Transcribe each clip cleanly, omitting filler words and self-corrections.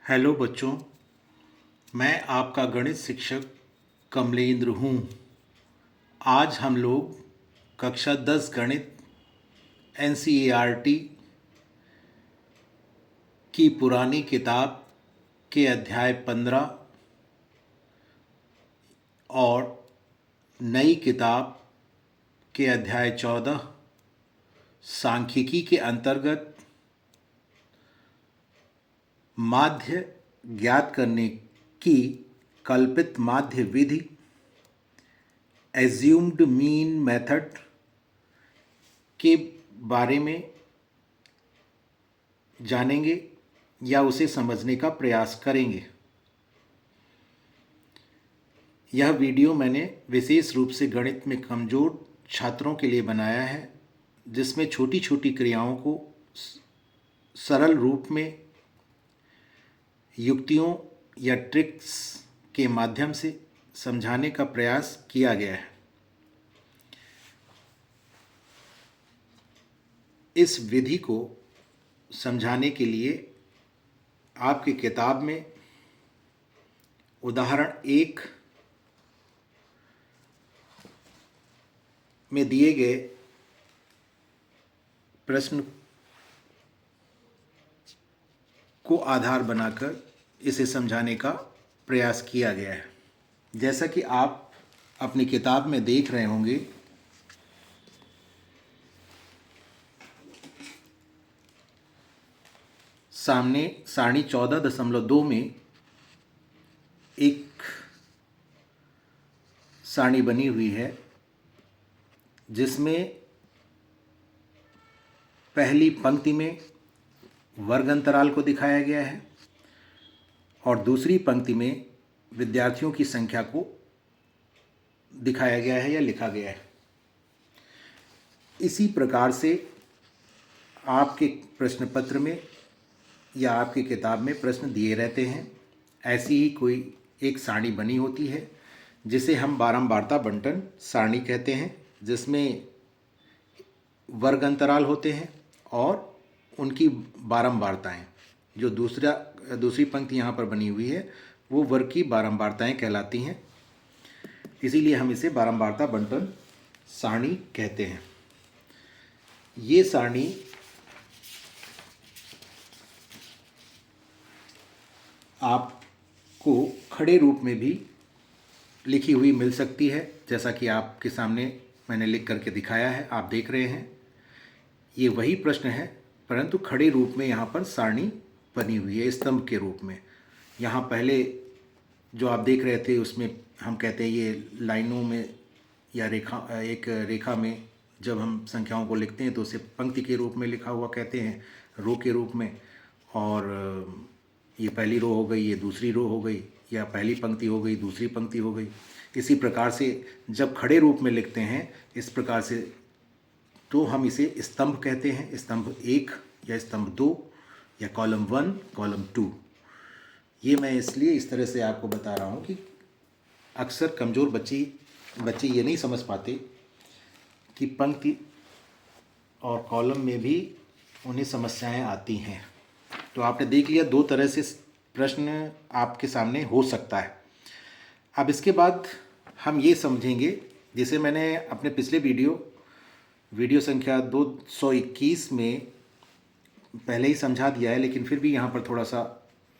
Hello बच्चों, मैं आपका गणित शिक्षक कमलेंद्र हूँ। आज हम लोग कक्षा 10 गणित एनसीईआरटी की पुरानी किताब के अध्याय 15 और नई किताब के अध्याय 14 सांख्यिकी के अंतर्गत माध्य ज्ञात करने की कल्पित माध्य विधि एज्यूम्ड मीन मेथड के बारे में जानेंगे या उसे समझने का प्रयास करेंगे। यह वीडियो मैंने विशेष रूप से गणित में कमज़ोर छात्रों के लिए बनाया है, जिसमें छोटी छोटी क्रियाओं को सरल रूप में युक्तियों या ट्रिक्स के माध्यम से समझाने का प्रयास किया गया है। इस विधि को समझाने के लिए आपकी किताब में उदाहरण 1 में दिए गए प्रश्न को आधार बनाकर इसे समझाने का प्रयास किया गया है। जैसा कि आप अपनी किताब में देख रहे होंगे, सामने सारणी 14.2 में एक सारणी बनी हुई है, जिसमें पहली पंक्ति में वर्ग अंतराल को दिखाया गया है और दूसरी पंक्ति में विद्यार्थियों की संख्या को दिखाया गया है या लिखा गया है। इसी प्रकार से आपके प्रश्न पत्र में या आपकी किताब में प्रश्न दिए रहते हैं। ऐसी ही कोई एक सारणी बनी होती है जिसे हम बारंबारता बंटन सारणी कहते हैं, जिसमें वर्ग अंतराल होते हैं और उनकी बारंबारताएं। जो दूसरी पंक्ति यहाँ पर बनी हुई है वो वर्ग की बारंबारताएं कहलाती हैं, इसीलिए हम इसे बारंबारता बंटन सारणी कहते हैं। ये सारणी आपको खड़े रूप में भी लिखी हुई मिल सकती है, जैसा कि आपके सामने मैंने लिख करके दिखाया है, आप देख रहे हैं। ये वही प्रश्न है, परंतु खड़े रूप में यहाँ पर सारणी बनी हुई है स्तंभ के रूप में। यहाँ पहले जो आप देख रहे थे उसमें हम कहते हैं ये लाइनों में या एक रेखा में जब हम संख्याओं को लिखते हैं तो उसे पंक्ति के रूप में लिखा हुआ कहते हैं, रो के रूप में। और ये पहली रो हो गई, ये दूसरी रो हो गई, या पहली पंक्ति हो गई, दूसरी पंक्ति हो गई। इसी प्रकार से जब खड़े रूप में लिखते हैं इस प्रकार से, तो हम इसे स्तंभ कहते हैं, स्तंभ 1 या स्तंभ 2 या कॉलम 1, कॉलम 2। ये मैं इसलिए इस तरह से आपको बता रहा हूँ कि अक्सर कमज़ोर बच्चे ये नहीं समझ पाते कि पंक्ति और कॉलम में भी उन्हें समस्याएं आती हैं। तो आपने देख लिया, 2 तरह से प्रश्न आपके सामने हो सकता है। अब इसके बाद हम ये समझेंगे, जिसे मैंने अपने पिछले वीडियो संख्या 221 में पहले ही समझा दिया है, लेकिन फिर भी यहाँ पर थोड़ा सा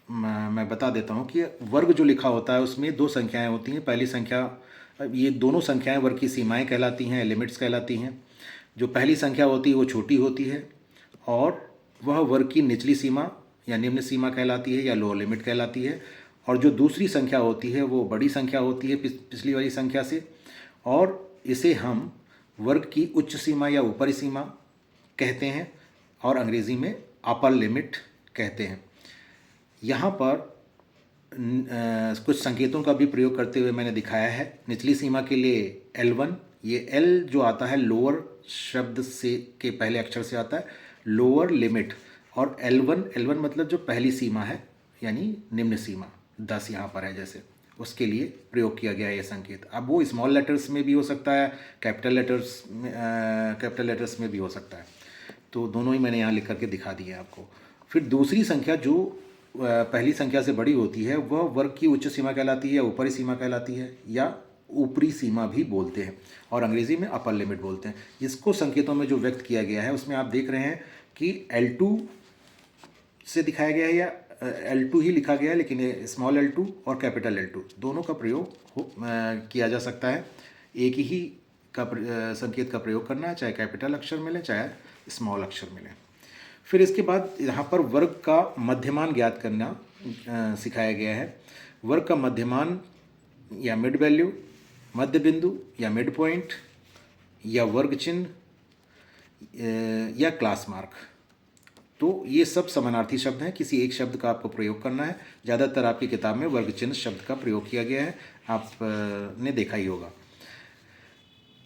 मैं बता देता हूँ कि वर्ग जो लिखा होता है उसमें 2 संख्याएं होती हैं। पहली संख्या, ये दोनों संख्याएं वर्ग की सीमाएं कहलाती हैं, लिमिट्स कहलाती हैं। जो पहली संख्या होती है वो छोटी होती है और वह वर्ग की निचली सीमा या निम्न सीमा कहलाती है या लोअर लिमिट कहलाती है। और जो दूसरी संख्या होती है वो बड़ी संख्या होती है पिछली वाली संख्या से, और इसे हम वर्ग की उच्च सीमा या ऊपरी सीमा कहते हैं और अंग्रेज़ी में अपर लिमिट कहते हैं। यहाँ पर कुछ संकेतों का भी प्रयोग करते हुए मैंने दिखाया है। निचली सीमा के लिए L1, ये L जो आता है लोअर शब्द से के पहले अक्षर से आता है, लोअर लिमिट। और L1 मतलब जो पहली सीमा है यानी निम्न सीमा, 10 यहाँ पर है जैसे, उसके लिए प्रयोग किया गया है ये संकेत। अब वो स्मॉल लेटर्स में भी हो सकता है, कैपिटल लेटर्स में भी हो सकता है। तो दोनों ही मैंने यहाँ लिख करके दिखा दिए आपको। फिर दूसरी संख्या जो पहली संख्या से बड़ी होती है वह वर्ग की उच्च सीमा कहलाती है या ऊपरी सीमा कहलाती है या ऊपरी सीमा भी बोलते हैं और अंग्रेज़ी में अपर लिमिट बोलते हैं। इसको संकेतों में जो व्यक्त किया गया है उसमें आप देख रहे हैं कि L2 से दिखाया गया है या L2 ही लिखा गया है, लेकिन ये स्मॉल L2 और कैपिटल L2 दोनों का प्रयोग किया जा सकता है। एक ही का संकेत का प्रयोग करना है, चाहे कैपिटल अक्षर मिले चाहे स्मॉल अक्षर मिले। फिर इसके बाद यहाँ पर वर्ग का मध्यमान ज्ञात करना सिखाया गया है। वर्ग का मध्यमान या मिड वैल्यू, मध्य बिंदु या मिड पॉइंट या वर्ग चिन्ह या क्लास मार्क, तो ये सब समानार्थी शब्द हैं। किसी एक शब्द का आपको प्रयोग करना है। ज़्यादातर आपकी किताब में वर्ग चिन्ह शब्द का प्रयोग किया गया है, आपने देखा ही होगा।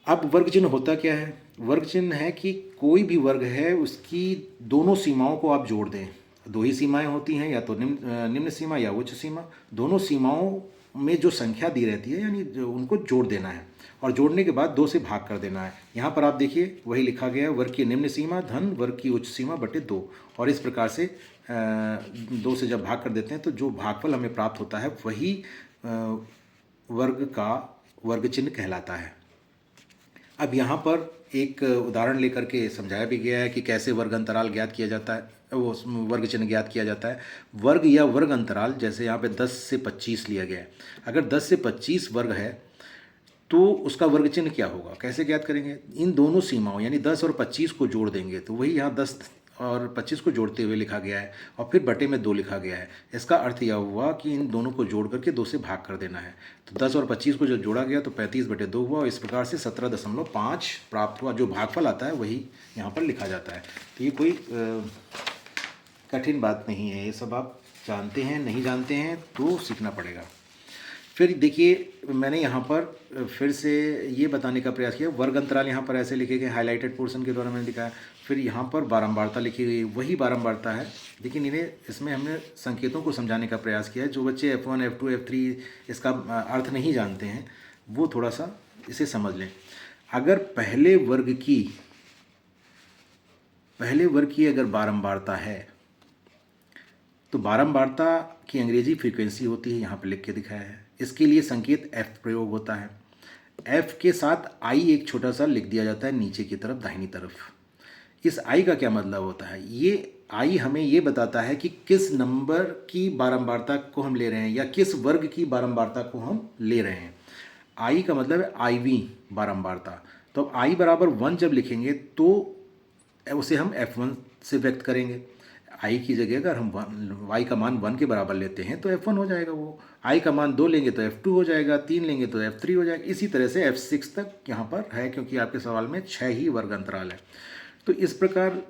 अब वर्ग चिन्ह होता क्या है? वर्ग चिन्ह है कि कोई भी वर्ग है उसकी दोनों सीमाओं को आप जोड़ दें। दो ही सीमाएं होती हैं, या तो निम्न सीमा या उच्च सीमा। दोनों सीमाओं में जो संख्या दी रहती है यानी उनको जोड़ देना है और जोड़ने के बाद 2 से भाग कर देना है। यहाँ पर आप देखिए वही लिखा गया है, वर्ग की निम्न सीमा धन वर्ग की उच्च सीमा बटे 2, और इस प्रकार से 2 से जब भाग कर देते हैं तो जो भागफल हमें प्राप्त होता है वही वर्ग का वर्ग चिन्ह कहलाता है। अब यहाँ पर एक उदाहरण लेकर के समझाया भी गया है कि कैसे वर्ग अंतराल ज्ञात किया जाता है, वो वर्ग चिन्ह ज्ञात किया जाता है। वर्ग या वर्ग अंतराल, जैसे यहाँ पे 10 से 25 लिया गया है। अगर 10 से 25 वर्ग है तो उसका वर्ग चिन्ह क्या होगा, कैसे ज्ञात करेंगे? इन दोनों सीमाओं यानी 10 और 25 को जोड़ देंगे, तो वही यहाँ 10 और 25 को जोड़ते हुए लिखा गया है और फिर बटे में 2 लिखा गया है। इसका अर्थ यह हुआ कि इन दोनों को जोड़ करके 2 से भाग कर देना है। तो 10 और 25 को जो जोड़ा गया तो 35 बटे 2 हुआ और इस प्रकार से 17.5 प्राप्त हुआ। जो भागफल आता है वही यहाँ पर लिखा जाता है। तो ये कोई कठिन बात नहीं है, ये सब आप जानते हैं। नहीं जानते हैं तो सीखना पड़ेगा। फिर देखिए मैंने यहाँ पर फिर से ये बताने का प्रयास किया, वर्ग अंतराल यहाँ पर ऐसे लिखे गए, हाईलाइटेड पोर्शन के द्वारा मैंने दिखाया। फिर यहाँ पर बारंबारता लिखी गई, वही बारंबारता है, लेकिन इसमें हमने संकेतों को समझाने का प्रयास किया है। जो बच्चे F1, F2, F3 इसका अर्थ नहीं जानते हैं वो थोड़ा सा इसे समझ लें। अगर पहले वर्ग की अगर बारंबारता है तो बारंबारता की अंग्रेजी फ्रीक्वेंसी होती है, यहाँ पर लिख के दिखाया है। इसके लिए संकेत F प्रयोग होता है। F के साथ I एक छोटा सा लिख दिया जाता है नीचे की तरफ दाहिनी तरफ। इस I का क्या मतलब होता है? ये I हमें ये बताता है कि किस नंबर की बारंबारता को हम ले रहे हैं या किस वर्ग की बारंबारता को हम ले रहे हैं। I का मतलब है IV बारंबारता। तो अब I बराबर 1 जब लिखेंगे तो उसे हम F1 से व्यक्त करेंगे। I की जगह अगर हम y का मान 1 के बराबर लेते हैं तो F1 हो जाएगा वो। I का मान 2 लेंगे तो F2 हो जाएगा, 3 लेंगे तो F3 हो जाएगा। इसी तरह से F6 तक यहाँ पर है, क्योंकि आपके सवाल में 6 ही वर्ग अंतराल है। तो इस प्रकार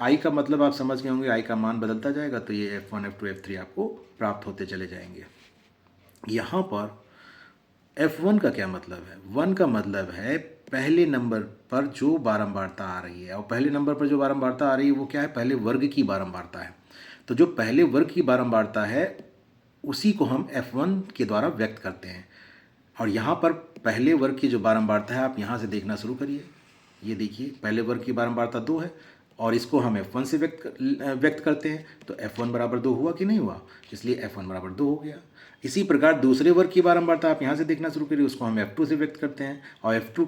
I का मतलब आप समझ गए होंगे, I का मान बदलता जाएगा तो ये F1, F2, F3 आपको प्राप्त होते चले जाएंगे। यहाँ पर F1 का क्या मतलब है? 1 का मतलब है पहले नंबर पर जो बारंबारता आ रही है, और पहले नंबर पर जो बारंबारता आ रही है वो क्या है? पहले वर्ग की बारंबारता है। तो जो पहले वर्ग की बारंबारता है उसी को हम F1 के द्वारा व्यक्त करते हैं। और यहाँ पर पहले वर्ग की जो बारंबारता है आप यहाँ से देखना शुरू करिए। ये देखिए पहले वर्ग की बारंबारता 2 है और इसको हम F1 से व्यक्त करते हैं, तो F1 बराबर 2 हुआ कि नहीं हुआ? इसलिए F1 बराबर 2 हो गया। इसी प्रकार दूसरे वर्ग की बारंबारता आप यहाँ से देखना शुरू करिए, उसको हम F2 से व्यक्त करते हैं और F2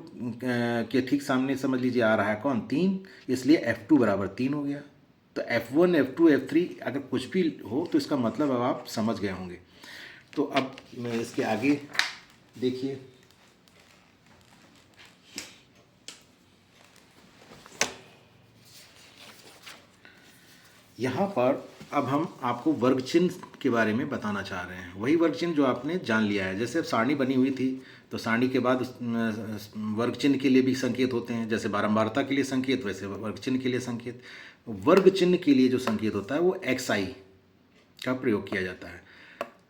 के ठीक सामने समझ लीजिए आ रहा है कौन? 3, इसलिए F2 बराबर 3 हो गया। तो F1, F2, F3 अगर कुछ भी हो तो इसका मतलब अब आप समझ गए होंगे। तो अब इसके आगे देखिए, यहाँ पर अब हम आपको वर्ग चिन्ह के बारे में बताना चाह रहे हैं। वही वर्ग चिन्ह जो आपने जान लिया है। जैसे अब सारणी बनी हुई थी तो सारणी के बाद वर्ग चिन्ह के लिए भी संकेत होते हैं। जैसे बारंबारता के लिए संकेत, वैसे वर्ग चिन्ह के लिए संकेत। वर्ग चिन्ह के लिए जो संकेत होता है वो XI का प्रयोग किया जाता है।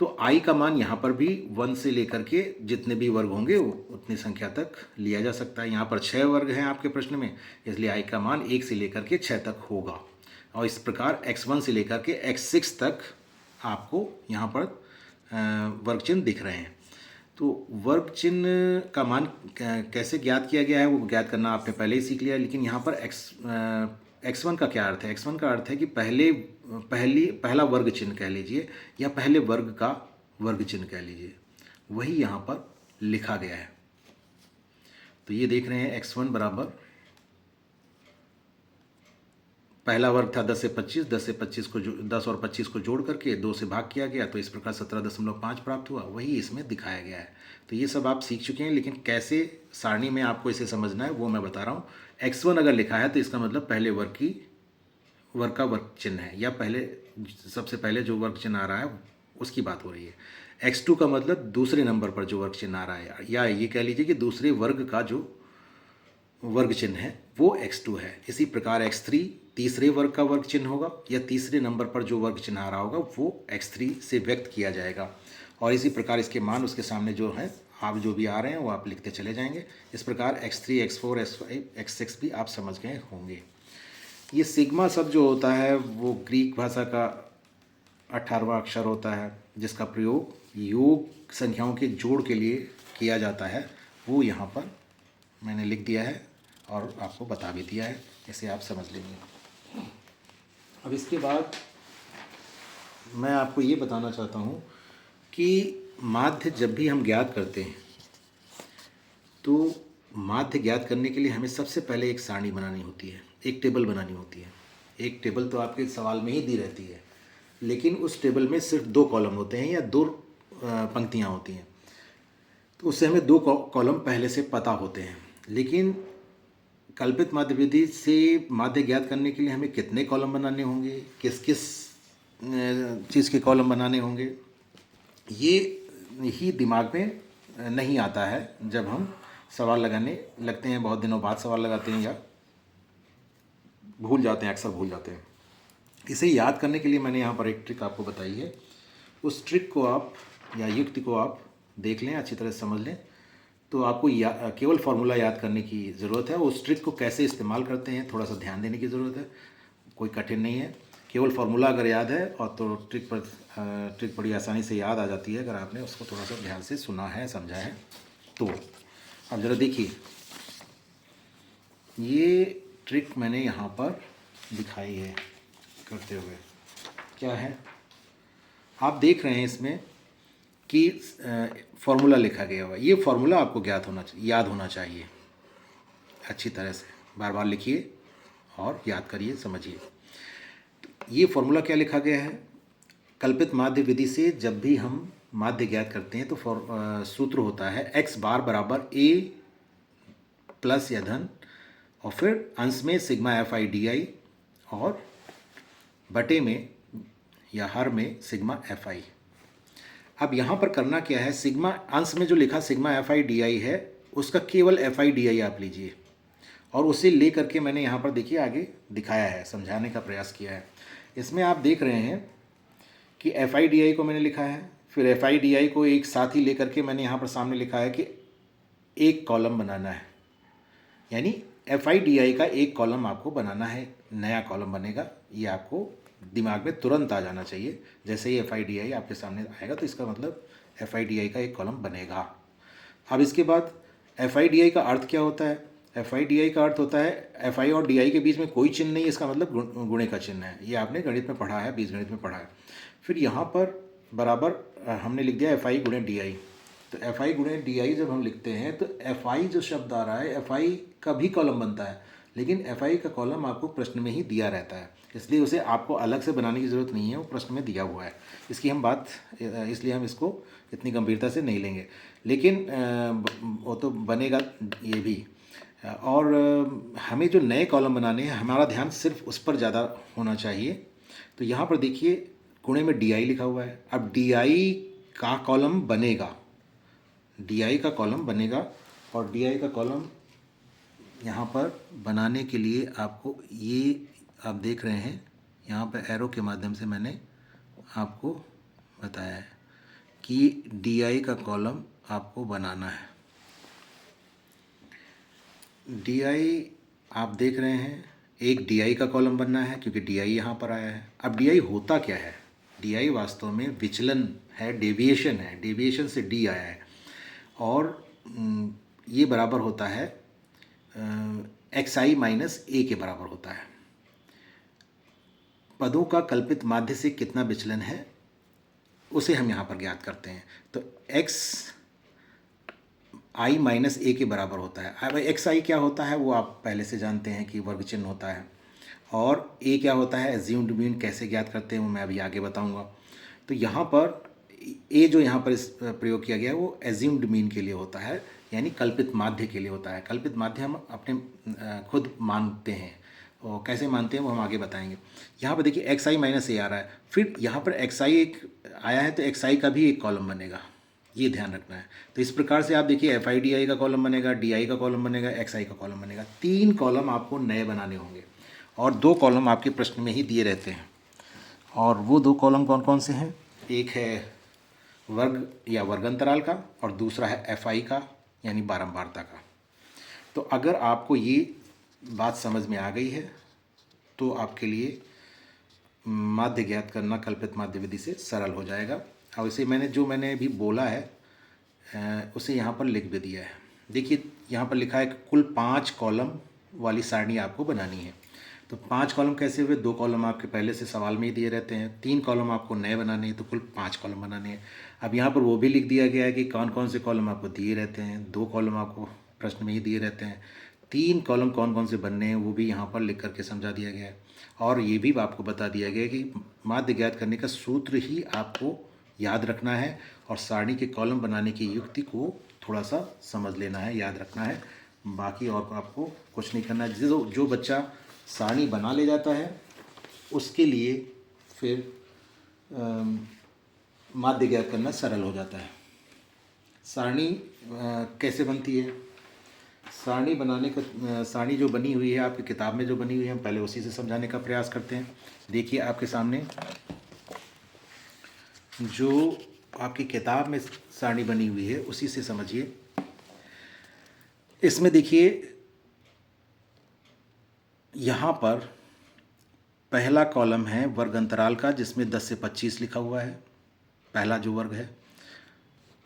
तो I का मान यहाँ पर भी 1 से लेकर के जितने भी वर्ग होंगे उतनी संख्या तक लिया जा सकता है। यहाँ पर 6 वर्ग हैं आपके प्रश्न में, इसलिए I का मान 1 से लेकर के 6 तक होगा। और इस प्रकार X1 से लेकर के X6 तक आपको यहाँ पर वर्ग चिन्ह दिख रहे हैं। तो वर्ग चिन्ह का मान कैसे ज्ञात किया गया है वो ज्ञात करना आपने पहले ही सीख लिया, लेकिन यहाँ पर x1 का क्या अर्थ है? x1 का अर्थ है कि पहला वर्ग चिन्ह कह लीजिए या पहले वर्ग का वर्ग चिन्ह कह लीजिए, वही यहाँ पर लिखा गया है। तो ये देख रहे हैं x1 बराबर पहला वर्ग था 10 से 25, 10 और 25 को जोड़ करके 2 से भाग किया गया, तो इस प्रकार 17.5 प्राप्त हुआ, वही इसमें दिखाया गया है। तो ये सब आप सीख चुके हैं, लेकिन कैसे सारणी में आपको इसे समझना है वो मैं बता रहा हूँ। x1 अगर लिखा है तो इसका मतलब पहले वर्ग का वर्ग चिन्ह है, या सबसे पहले जो वर्ग चिन्ह आ रहा है उसकी बात हो रही है। x2 का मतलब दूसरे नंबर पर जो वर्ग चिन्ह आ रहा है, या ये कह लीजिए कि दूसरे वर्ग का जो वर्ग चिन्ह है वो x2 है। इसी प्रकार x3 तीसरे वर्ग का वर्ग चिन्ह होगा, या तीसरे नंबर पर जो वर्ग चिन्ह आ रहा होगा वो x3 से व्यक्त किया जाएगा, और इसी प्रकार इसके मान उसके सामने जो है आप जो भी आ रहे हैं वो आप लिखते चले जाएंगे। इस प्रकार x3, x4, x5, x6 भी आप समझ गए होंगे। ये सिग्मा शब्द जो होता है वो ग्रीक भाषा का 18वां अक्षर होता है, जिसका प्रयोग योग संख्याओं के जोड़ के लिए किया जाता है। वो यहाँ पर मैंने लिख दिया है और आपको बता भी दिया है, इसे आप समझ लेंगे। अब इसके बाद मैं आपको ये बताना चाहता हूँ कि माध्य जब भी हम ज्ञात करते हैं तो माध्य ज्ञात करने के लिए हमें सबसे पहले एक सारणी बनानी होती है, एक टेबल बनानी होती है। एक टेबल तो आपके सवाल में ही दी रहती है, लेकिन उस टेबल में सिर्फ 2 कॉलम होते हैं या 2 पंक्तियाँ होती हैं, तो उससे हमें 2 कॉलम पहले से पता होते हैं। लेकिन कल्पित माध्य विधि से माध्य ज्ञात करने के लिए हमें कितने कॉलम बनाने होंगे, किस किस चीज़ के कॉलम बनाने होंगे, ये ही दिमाग में नहीं आता है जब हम सवाल लगाने लगते हैं। बहुत दिनों बाद सवाल लगाते हैं या भूल जाते हैं, अक्सर भूल जाते हैं। इसे याद करने के लिए मैंने यहाँ पर एक ट्रिक आपको बताई है। उस ट्रिक को आप या युक्ति को आप देख लें, अच्छी तरह से समझ लें, तो आपको केवल फार्मूला याद करने की ज़रूरत है। उस ट्रिक को कैसे इस्तेमाल करते हैं थोड़ा सा ध्यान देने की ज़रूरत है, कोई कठिन नहीं है। केवल फार्मूला अगर याद है और तो ट्रिक बड़ी आसानी से याद आ जाती है अगर आपने उसको थोड़ा सा ध्यान से सुना है, समझा है तो। अब ज़रा देखिए, ये ट्रिक मैंने यहाँ पर दिखाई है करते हुए। क्या है, आप देख रहे हैं इसमें कि फार्मूला लिखा गया हुआ है। ये फार्मूला आपको याद होना चाहिए। अच्छी तरह से बार बार लिखिए और याद करिए, समझिए। ये फार्मूला क्या लिखा गया है? कल्पित माध्य विधि से जब भी हम माध्य ज्ञात करते हैं तो सूत्र होता है x बार बराबर a प्लस या धन, और फिर अंश में सिग्मा fi/di और बटे में या हर में सिग्मा fi। अब यहाँ पर करना क्या है, सिग्मा अंश में जो लिखा सिग्मा fi/di है उसका केवल fi/di आप लीजिए, और उसे ले करके मैंने यहाँ पर देखिए आगे दिखाया है, समझाने का प्रयास किया है। इसमें आप देख रहे हैं कि fi/di को मैंने लिखा है, फिर fi/di को एक साथ ही लेकर के मैंने यहाँ पर सामने लिखा है कि एक कॉलम बनाना है, यानी fi/di का एक कॉलम आपको बनाना है, नया कॉलम बनेगा। ये आपको दिमाग में तुरंत आ जाना चाहिए। जैसे ही fi/di आपके सामने आएगा तो इसका मतलब fi/di का एक कॉलम बनेगा। अब इसके बाद fi/di का अर्थ क्या होता है? fi/di का अर्थ होता है fi और di के बीच में कोई चिन्ह नहीं, इसका मतलब गुणे का चिन्ह है। ये आपने गणित में पढ़ा है, बीजगणित में पढ़ा है। फिर यहाँ पर बराबर हमने लिख दिया fi गुणे di। तो fi गुणे di जब हम लिखते हैं तो fi जो शब्द आ रहा है fi का भी कॉलम बनता है, लेकिन fi का कॉलम आपको प्रश्न में ही दिया रहता है, इसलिए उसे आपको अलग से बनाने की ज़रूरत नहीं है, वो प्रश्न में दिया हुआ है। इसलिए हम इसको इतनी गंभीरता से नहीं लेंगे, लेकिन वो तो बनेगा ये भी। और हमें जो नए कॉलम बनाने हैं हमारा ध्यान सिर्फ उस पर ज़्यादा होना चाहिए। तो यहाँ पर देखिए गुणे में di लिखा हुआ है। अब di का कॉलम बनेगा, di का कॉलम बनेगा, और di का कॉलम यहाँ पर बनाने के लिए आपको ये आप देख रहे हैं यहाँ पर एरो के माध्यम से मैंने आपको बताया है कि di का कॉलम आपको बनाना है। di आप देख रहे हैं, एक di का कॉलम बनना है क्योंकि di यहाँ पर आया है। अब di होता क्या है? di वास्तव में विचलन है, डेविएशन है, डेविएशन से d आया है, और ये बराबर होता है xi माइनस a के बराबर होता है। पदों का कल्पित माध्य से कितना विचलन है उसे हम यहाँ पर ज्ञात करते हैं। तो एक्स आई माइनस ए के बराबर होता है। अब एक्स आई क्या होता है वो आप पहले से जानते हैं कि वर्ग चिन्ह होता है, और ए क्या होता है, एज्यूम्ड मीन कैसे ज्ञात करते हैं वो मैं अभी आगे बताऊंगा। तो यहाँ पर ए जो यहाँ पर इस प्रयोग किया गया है वो एज्यूम्ड मीन के लिए होता है, यानी कल्पित माध्य के लिए होता है। कल्पित माध्य हम अपने खुद मानते हैं, और कैसे मानते हैं वो हम आगे बताएंगे। यहाँ पर देखिए एक्स आई माइनस ए आ रहा है, फिर यहाँ पर एक्स आई एक आया है तो एक्स आई का भी एक कॉलम बनेगा, ये ध्यान रखना है। तो इस प्रकार से आप देखिए एफ आई डी आई का कॉलम बनेगा, डी आई का कॉलम बनेगा, एक्स आई का कॉलम बनेगा। 3 कॉलम आपको नए बनाने होंगे, और 2 कॉलम आपके प्रश्न में ही दिए रहते हैं। और वो 2 कॉलम कौन कौन से हैं, एक है वर्ग या वर्गांतराल का, और दूसरा है एफ आई का यानी बारंबारता का। तो अगर आपको ये बात समझ में आ गई है तो आपके लिए माध्य ज्ञात करना कल्पित माध्य विधि से सरल हो जाएगा। और इसे मैंने अभी बोला है उसे यहाँ पर लिख भी दिया है। देखिए यहाँ पर लिखा है कि कुल 5 कॉलम वाली सारणी आपको बनानी है। तो 5 कॉलम कैसे हुए, 2 कॉलम आपके पहले से सवाल में ही दिए रहते हैं, 3 कॉलम आपको नए बनाने हैं, तो कुल 5 कॉलम बनाने हैं। अब यहाँ पर वो भी लिख दिया गया है कि कौन कौन से कॉलम आपको दिए रहते हैं, 2 कॉलम आपको प्रश्न में ही दिए रहते हैं, 3 कॉलम कौन कौन से बनने हैं वो भी यहाँ पर लिख करके समझा दिया गया है। और ये भी आपको बता दिया गया है कि माध्य ज्ञात करने का सूत्र ही आपको याद रखना है, और सारणी के कॉलम बनाने की युक्ति को थोड़ा सा समझ लेना है, याद रखना है। बाकी और आपको कुछ नहीं करना है। जो बच्चा सारणी बना ले जाता है उसके लिए फिर माध्य ज्ञात करना सरल हो जाता है। सारणी कैसे बनती है, सारणी बनाने का सारणी जो बनी हुई है आपकी किताब में जो बनी हुई है, हम पहले उसी से समझाने का प्रयास करते हैं। देखिए आपके सामने जो आपकी किताब में सारणी बनी हुई है उसी से समझिए। इसमें देखिए यहाँ पर पहला कॉलम है वर्ग अंतराल का, जिसमें 10 से 25 लिखा हुआ है, पहला जो वर्ग है।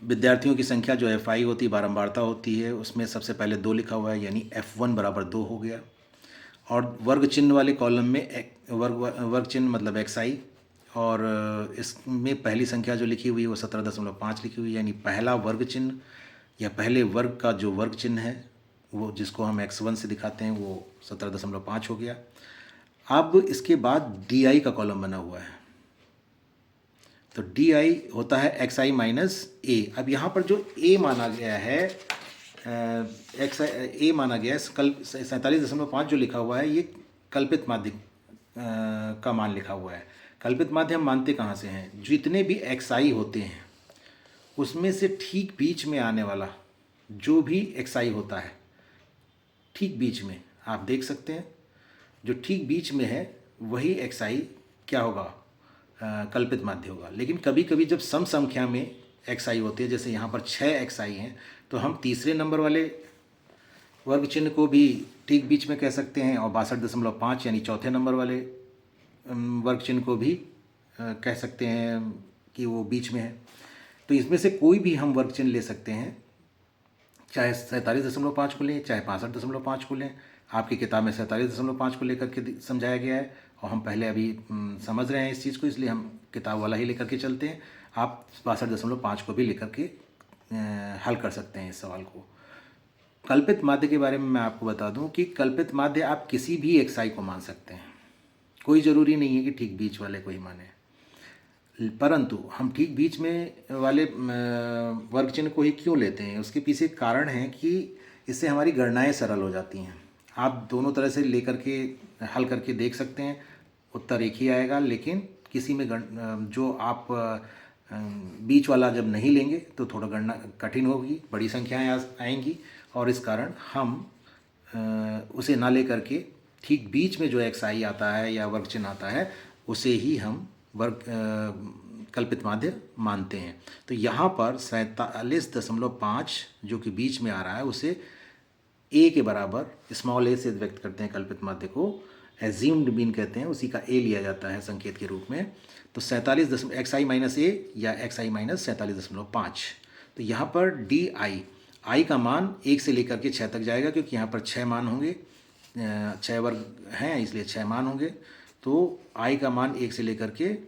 विद्यार्थियों की संख्या जो एफ आई होती है, बारंबारता होती है, उसमें सबसे पहले 2 लिखा हुआ है, यानी F1 बराबर 2 हो गया। और वर्ग चिन्ह वाले कॉलम में वर्ग चिन्ह मतलब एक्स आई, और इसमें पहली संख्या जो लिखी हुई है वो 17.5 लिखी हुई है, यानी पहला वर्ग चिन्ह या पहले वर्ग का जो वर्ग चिन्ह है वो जिसको हम x1 से दिखाते हैं वो 17.5 हो गया। अब इसके बाद डी आई का कॉलम बना हुआ है, तो डी आई होता है एक्स आई माइनस ए। अब यहाँ पर जो ए माना गया है एक्स ए माना गया है, कल 47.5 जो लिखा हुआ है ये कल्पित माध्य का मान लिखा हुआ है। कल्पित माध्य हम मानते कहाँ से हैं, जितने भी एक्स आई होते हैं उसमें से ठीक बीच में आने वाला जो भी एक्स आई होता है, ठीक बीच में आप देख सकते हैं जो ठीक बीच में है वही एक्स आई क्या होगा, कल्पित माध्य होगा। लेकिन कभी कभी जब सम संख्या में एक्स आई होती है, जैसे यहाँ पर 6 एक्स आई हैं, तो हम तीसरे नंबर वाले वर्ग चिन्ह को भी ठीक बीच में कह सकते हैं, और 62.5 यानी चौथे नंबर वाले वर्ग चिन्ह को भी कह सकते हैं कि वो बीच में है। तो इसमें से कोई भी हम वर्ग चिन्ह ले सकते हैं, चाहे 47.5 को लें चाहे 65.5 को लें। आपकी किताब में 47.5 को लेकर के समझाया गया है, और हम पहले अभी समझ रहे हैं इस चीज़ को, इसलिए हम किताब वाला ही लेकर के चलते हैं। आप 62.5 को भी लेकर के हल कर सकते हैं इस सवाल को। कल्पित माध्य के बारे में मैं आपको बता दूं कि कल्पित माध्य आप किसी भी एक्स आई को मान सकते हैं, कोई ज़रूरी नहीं है कि ठीक बीच वाले को ही माने। परंतु हम ठीक बीच में वाले वर्ग चिन्ह को ही क्यों लेते हैं, उसके पीछे कारण है कि इससे हमारी गणनाएं सरल हो जाती हैं। आप दोनों तरह से लेकर के हल करके देख सकते हैं, उत्तर एक ही आएगा, लेकिन किसी में जो आप बीच वाला जब नहीं लेंगे तो थोड़ा गणना कठिन होगी, बड़ी संख्याएं आएंगी, और इस कारण हम उसे ना लेकर के ठीक बीच में जो एक्स आई आता है या वर्ग चिन्ह आता है उसे ही हम वर्ग कल्पित माध्य मानते हैं। तो यहाँ पर 47.5 जो कि बीच में आ रहा है उसे ए के बराबर स्मॉल ए से व्यक्त करते हैं। कल्पित माध्य को एज्यूम्ड मीन कहते हैं, उसी का ए लिया जाता है संकेत के रूप में। तो 47 एक्स आई माइनस ए या एक्स आई माइनस 47.5। तो यहाँ पर डी आई का मान 1 से लेकर के 6 तक जाएगा, क्योंकि यहाँ पर 6 मान होंगे, 6 वर्ग हैं इसलिए 6 मान होंगे। तो आई का मान 1 से लेकर के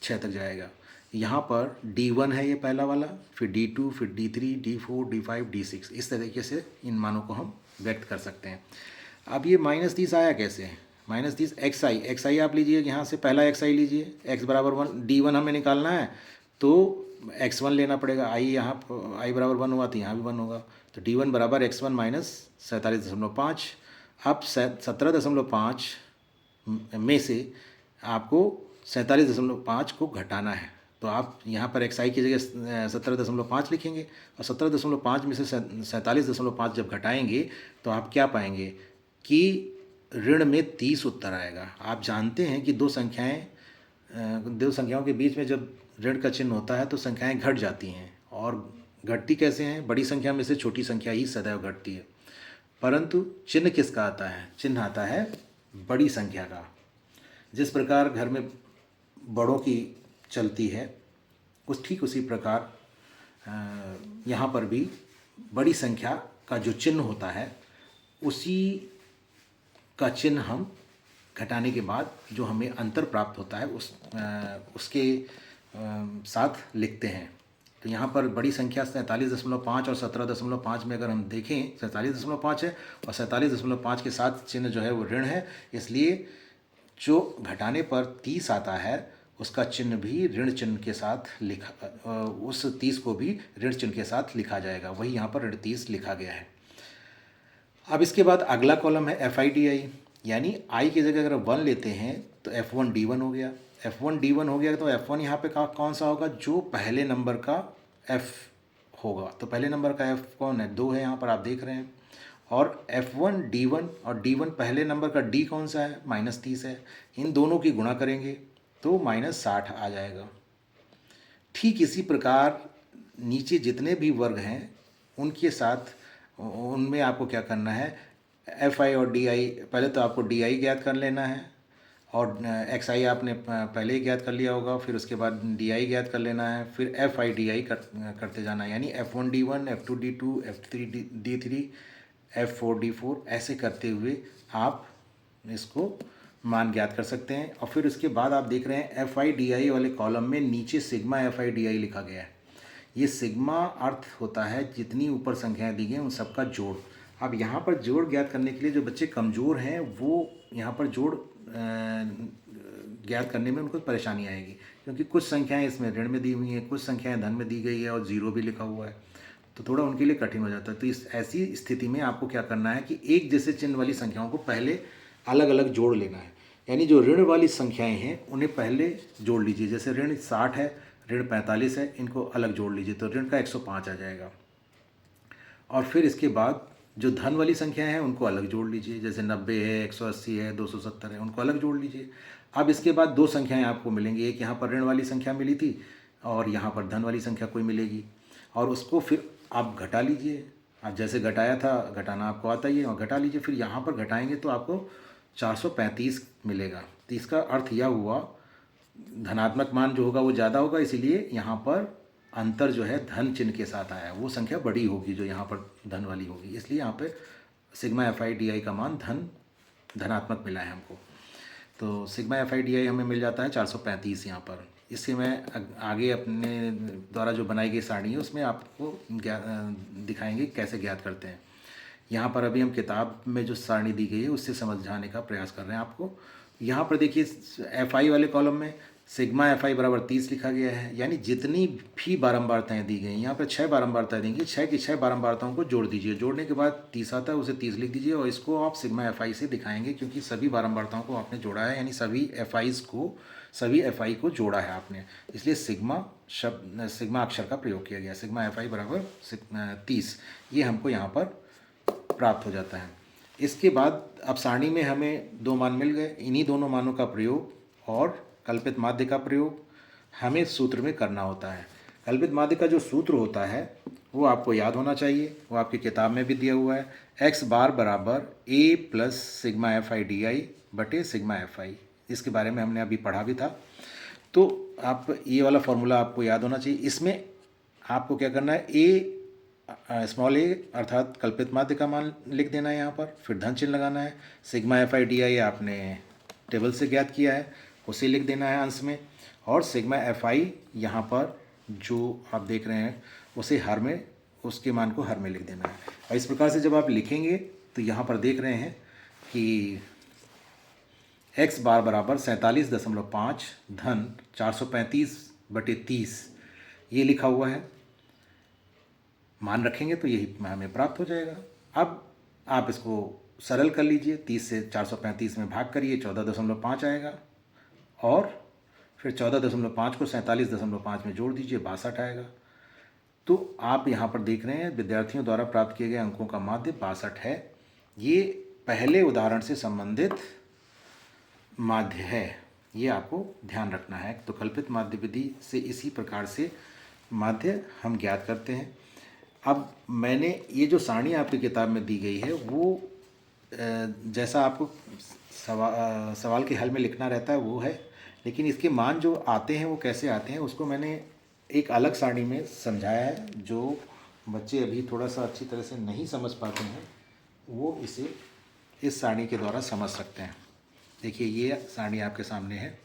6 तक जाएगा। यहाँ पर D1 है ये पहला वाला, फिर D2, फिर D3, D4, D5, D6, इस तरीके से इन मानों को हम व्यक्त कर सकते हैं। अब ये -30 आया कैसे? -30 xi आप लीजिए, यहाँ से पहला xi लीजिए, x बराबर 1, D1 हमें निकालना है तो x1 लेना पड़ेगा, i यहाँ i बराबर 1 हुआ तो यहाँ भी 1 होगा, तो D1 बराबर x1 माइनस 47.5। अब 17.5 में से आपको 47.5 को घटाना है, तो आप यहाँ पर xi की जगह 17.5 लिखेंगे, और 17.5 में से 47.5 जब घटाएंगे तो आप क्या पाएंगे कि ऋण में 30 उत्तर आएगा। आप जानते हैं कि दो संख्याओं के बीच में जब ऋण का चिन्ह होता है तो संख्याएं घट जाती हैं, और घटती कैसे हैं? बड़ी संख्या में से छोटी संख्या ही सदैव घटती है, परंतु चिन्ह किसका आता है? चिन्ह आता है बड़ी संख्या का। जिस प्रकार घर में बड़ों की चलती है ठीक उसी प्रकार यहाँ पर भी बड़ी संख्या का जो चिन्ह होता है उसी का चिन्ह हम घटाने के बाद जो हमें अंतर प्राप्त होता है उसके साथ लिखते हैं। तो यहाँ पर बड़ी संख्या 47.5 और 17.5 में अगर हम देखें, 47.5 है और 47.5 के साथ चिन्ह जो है वो ऋण है, इसलिए जो घटाने पर 30 आता है उसका चिन्ह भी ऋण चिन्ह के साथ उस 30 को भी ऋण चिन्ह के साथ लिखा जाएगा, वही यहाँ पर ऋण 30 लिखा गया है। अब इसके बाद अगला कॉलम है FI/DI, यानी I की जगह अगर 1 लेते हैं तो F1D1 हो गया। F1D1 हो गया तो F1 यहाँ पे कौन सा होगा? जो पहले नंबर का F होगा। तो पहले नंबर का F कौन है? 2 है, यहाँ पर आप देख रहे हैं। और F1D1 और D1 पहले नंबर का D कौन सा है? -30 है। इन दोनों की गुणा करेंगे तो -60 आ जाएगा। ठीक इसी प्रकार नीचे जितने भी वर्ग हैं उनके साथ उनमें आपको क्या करना है? FI और DI, पहले तो आपको DI ज्ञात कर लेना है, और XI आपने पहले ही ज्ञात कर लिया होगा, फिर उसके बाद DI ज्ञात कर लेना है, फिर FI/DI करते जाना है, यानी F1D1, F2D2, F3D3, F4D4 ऐसे करते हुए आप इसको मान ज्ञात कर सकते हैं। और फिर उसके बाद आप देख रहे हैं FI/DI वाले कॉलम में नीचे सिग्मा FI/DI लिखा गया है। ये सिग्मा अर्थ होता है जितनी ऊपर संख्याएं दी गई उन सबका जोड़। अब यहाँ पर जोड़ ज्ञात करने के लिए जो बच्चे कमज़ोर हैं वो यहाँ पर जोड़ ज्ञात करने में उनको परेशानी आएगी, क्योंकि कुछ संख्याएं इसमें ऋण में दी हुई हैं, कुछ संख्याएं धन में दी गई है और 0 भी लिखा हुआ है, तो थोड़ा उनके लिए कठिन हो जाता है। तो इस ऐसी स्थिति में आपको क्या करना है कि एक जैसे चिन्ह वाली संख्याओं को पहले अलग अलग जोड़ लेना है, यानी जो ऋण वाली संख्याएं हैं उन्हें पहले जोड़ लीजिए। जैसे ऋण 60 है, ऋण 45 है, इनको अलग जोड़ लीजिए तो ऋण का 105 आ जाएगा। और फिर इसके बाद जो धन वाली संख्याएं हैं उनको अलग जोड़ लीजिए, जैसे 90 है, 180 है, 270 है, उनको अलग जोड़ लीजिए। अब इसके बाद दो संख्याएं आपको मिलेंगी, एक यहाँ पर ऋण वाली संख्या मिली थी और यहाँ पर धन वाली संख्या कोई मिलेगी, और उसको फिर आप घटा लीजिए। आप जैसे घटाया था घटाना आपको आता ही है, और घटा लीजिए। फिर यहाँ पर घटाएंगे तो आपको 435 मिलेगा। तो इसका अर्थ यह हुआ धनात्मक मान जो होगा वो ज़्यादा होगा, इसीलिए यहाँ पर अंतर जो है धन चिन्ह के साथ आया, वो संख्या बड़ी होगी जो यहाँ पर धन वाली होगी, इसलिए यहाँ पे सिग्मा FI/DI का मान धनात्मक मिला है हमको। तो सिग्मा FI/DI हमें मिल जाता है 435 यहाँ पर। इससे मैं आगे अपने द्वारा जो बनाई गई सारणी है उसमें आपको दिखाएंगे कैसे ज्ञात करते हैं। यहाँ पर अभी हम किताब में जो सारणी दी गई है उससे समझाने का प्रयास कर रहे हैं आपको। यहाँ पर देखिए FI वाले कॉलम में सिग्मा FI बराबर 30 लिखा गया है, यानी जितनी भी बारंबारताएँ दी गई, यहाँ पर 6 बारंबारताएँ देंगी, 6 की 6 बारंबारताओं को जोड़ दीजिए, जोड़ने के बाद 30 आता है उसे 30 लिख दीजिए, और इसको आप सिग्मा FI से दिखाएंगे क्योंकि सभी बारंबारताओं को आपने जोड़ा है, यानी सभी FI को जोड़ा है आपने, इसलिए सिग्मा अक्षर का प्रयोग किया गया। सिग्मा FI बराबर 30, ये हमको यहाँ पर प्राप्त हो जाता है। इसके बाद अब सारणी में हमें 2 मान मिल गए, इन्हीं दोनों मानों का प्रयोग और कल्पित माध्य का प्रयोग हमें सूत्र में करना होता है। कल्पित माध्य का जो सूत्र होता है वो आपको याद होना चाहिए, वो आपकी किताब में भी दिया हुआ है। x बार बराबर a प्लस सिग्मा FI/DI बटे सिग्मा FI, इसके बारे में हमने अभी पढ़ा भी था। तो आप ये वाला फॉर्मूला आपको याद होना चाहिए। इसमें आपको क्या करना है, स्मॉल a अर्थात कल्पित माध्य का मान लिख देना है यहाँ पर, फिर धन चिन्ह लगाना है। सिग्मा FI/DI आपने टेबल से ज्ञात किया है उसे लिख देना है अंश में, और सिग्मा एफ आई यहाँ पर जो आप देख रहे हैं उसे हर में, उसके मान को हर में लिख देना है। और इस प्रकार से जब आप लिखेंगे तो यहाँ पर देख रहे हैं कि x बार बराबर 47.5 धन 435/30 ये लिखा हुआ है। मान रखेंगे तो यही हमें प्राप्त हो जाएगा। अब आप इसको सरल कर लीजिए, 30 से 435 में भाग करिए, 14.5 आएगा, और फिर 14.5 को 47.5 में जोड़ दीजिए, 62 आएगा। तो आप यहाँ पर देख रहे हैं विद्यार्थियों द्वारा प्राप्त किए गए अंकों का माध्य 62 है। ये पहले उदाहरण से संबंधित माध्य है, ये आपको ध्यान रखना है। तो कल्पित माध्य विधि से इसी प्रकार से माध्य हम ज्ञात करते हैं। अब मैंने ये जो सारणी आपकी किताब में दी गई है वो जैसा आपको सवाल के हल में लिखना रहता है वो है, लेकिन इसके मान जो आते हैं वो कैसे आते हैं उसको मैंने एक अलग सारणी में समझाया है। जो बच्चे अभी थोड़ा सा अच्छी तरह से नहीं समझ पाते हैं वो इसे इस सारणी के द्वारा समझ सकते हैं। देखिए ये सारणी आपके सामने है।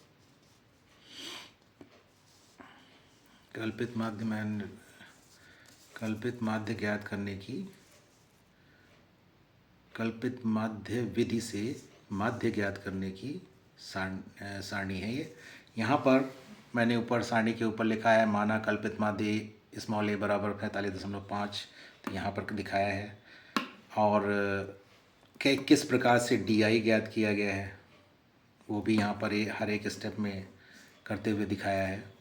कल्पित माध्य ज्ञात करने की कल्पित माध्य विधि से माध्य ज्ञात करने की सारणी है ये। यहाँ पर मैंने ऊपर सारणी के ऊपर लिखा है माना कल्पित माध्य स्मॉल a बराबर 45.5, तो यहाँ पर दिखाया है। और किस प्रकार से डी ज्ञात किया गया है वो भी यहाँ पर हर एक स्टेप में करते हुए दिखाया है।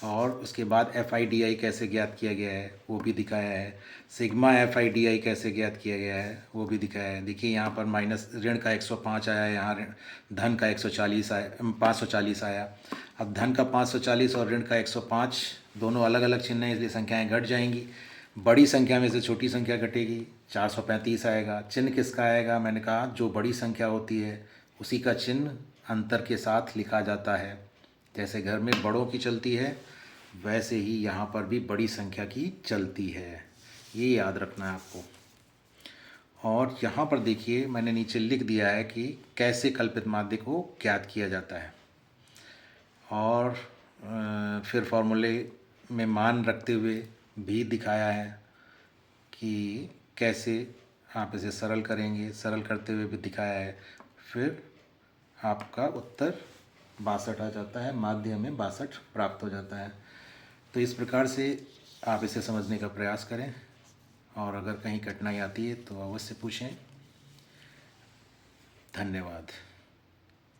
और उसके बाद एफ आई डी आई कैसे ज्ञात किया गया है वो भी दिखाया है। Sigma F I D I कैसे ज्ञात किया गया है वो भी दिखाया है। देखिए यहाँ पर माइनस ऋण का 105 आया, यहाँ धन का 140 आया, 540 आया। अब धन का 540 और ऋण का 105 दोनों अलग अलग चिन्ह हैं, इसलिए संख्याएं घट जाएंगी। बड़ी संख्या में से छोटी संख्या घटेगी, 435 आएगा। चिन्ह किसका आएगा? मैंने कहा जो बड़ी संख्या होती है उसी का चिन्ह अंतर के साथ लिखा जाता है। जैसे घर में बड़ों की चलती है वैसे ही यहाँ पर भी बड़ी संख्या की चलती है, ये याद रखना है आपको। और यहाँ पर देखिए मैंने नीचे लिख दिया है कि कैसे कल्पित माध्य को ज्ञात किया जाता है, और फिर फॉर्मूले में मान रखते हुए भी दिखाया है कि कैसे आप इसे सरल करेंगे, सरल करते हुए भी दिखाया है। फिर आपका उत्तर 62 आ जाता है, माध्य में 62 प्राप्त हो जाता है। तो इस प्रकार से आप इसे समझने का प्रयास करें, और अगर कहीं कठिनाई आती है तो अवश्य पूछें। धन्यवाद।